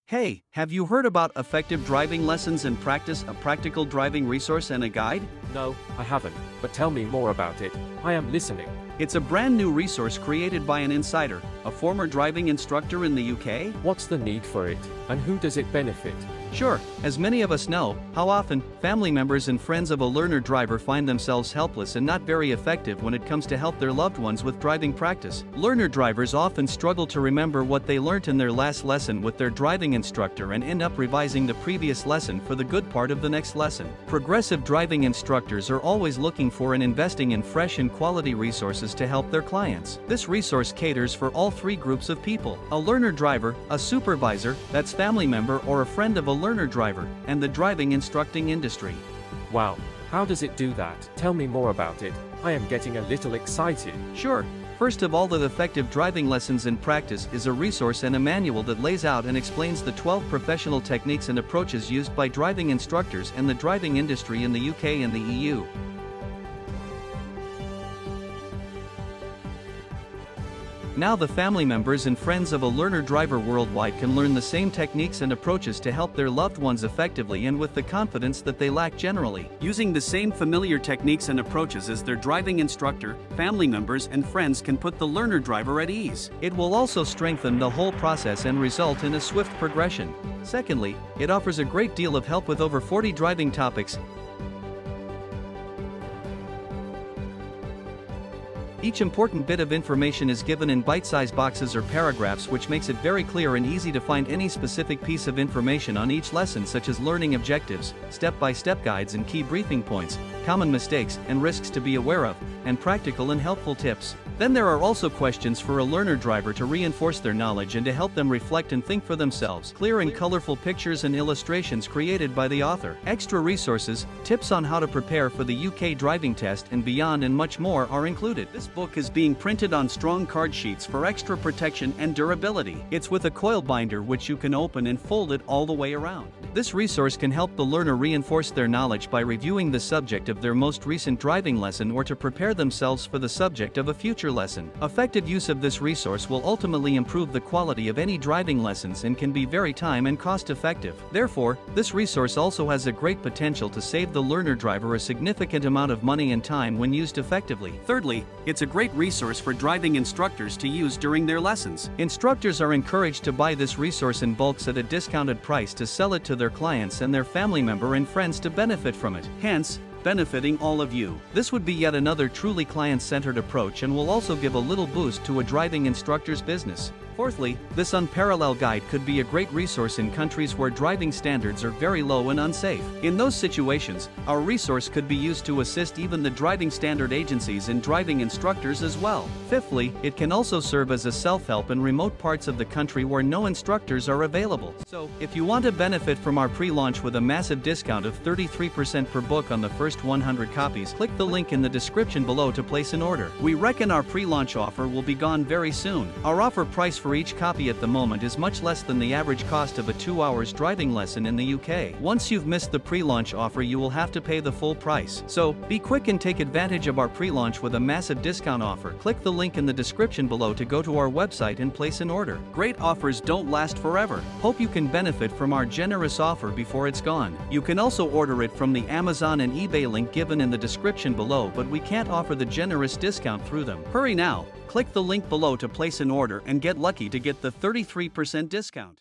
Hey, have you heard about effective driving lessons and practice, a practical driving resource and a guide? No, I haven't, but tell me more about it. I am listening. It's a brand new resource created by an insider, a former driving instructor in the UK. What's the need for it, and who does it benefit? Sure, as many of us know, how often family members and friends of a learner driver find themselves helpless and not very effective when it comes to help their loved ones with driving practice. Learner drivers often struggle to remember what they learnt in their last lesson with their driving instructor and end up revising the previous lesson for the good part of the next lesson. Progressive driving instructors are always looking for and investing in fresh and quality resources to help their clients. This resource caters for all three groups of people: a learner driver, a supervisor, that's family member or a friend of a learner driver, and the driving instructing industry. Wow, how does it do that? Tell me more about it. I am getting a little excited. Sure. First of all, the Effective Driving Lessons in Practice is a resource and a manual that lays out and explains the 12 professional techniques and approaches used by driving instructors and the driving industry in the UK and the EU. Now the family members and friends of a learner driver worldwide can learn the same techniques and approaches to help their loved ones effectively and with the confidence that they lack generally. Using the same familiar techniques and approaches as their driving instructor, family members and friends can put the learner driver at ease. It will also strengthen the whole process and result in a swift progression. Secondly, it offers a great deal of help with over 40 driving topics. Each important bit of information is given in bite-sized boxes or paragraphs, which makes it very clear and easy to find any specific piece of information on each lesson, such as learning objectives, step-by-step guides and key briefing points, common mistakes and risks to be aware of, and practical and helpful tips. Then there are also questions for a learner driver to reinforce their knowledge and to help them reflect and think for themselves. Clear and colorful pictures and illustrations created by the author. Extra resources, tips on how to prepare for the UK driving test and beyond, and much more are included. This book is being printed on strong card sheets for extra protection and durability. It's with a coil binder which you can open and fold it all the way around. This resource can help the learner reinforce their knowledge by reviewing the subject of their most recent driving lesson or to prepare themselves for the subject of a future lesson. Effective use of this resource will ultimately improve the quality of any driving lessons and can be very time and cost effective. Therefore, this resource also has a great potential to save the learner driver a significant amount of money and time when used effectively. Thirdly, it's a great resource for driving instructors to use during their lessons. Instructors are encouraged to buy this resource in bulks at a discounted price to sell it to their clients and their family member and friends to benefit from it, hence benefiting all of you. This would be yet another truly client-centered approach and will also give a little boost to a driving instructor's business. Fourthly, this unparalleled guide could be a great resource in countries where driving standards are very low and unsafe. In those situations, our resource could be used to assist even the driving standard agencies and driving instructors as well. Fifthly, it can also serve as a self-help in remote parts of the country where no instructors are available. So, if you want to benefit from our pre-launch with a massive discount of 33% per book on the first 100 copies, click the link in the description below to place an order. We reckon our pre-launch offer will be gone very soon. Our offer price for each copy at the moment is much less than the average cost of a 2 hours driving lesson in the UK. Once you've missed the pre-launch offer, you will have to pay the full price. So, be quick and take advantage of our pre-launch with a massive discount offer. Click the link in the description below to go to our website and place an order. Great offers don't last forever. Hope you can benefit from our generous offer before it's gone. You can also order it from the Amazon and eBay link given in the description below, but we can't offer the generous discount through them. Hurry now! Click the link below to place an order and get lucky to get the 33% discount.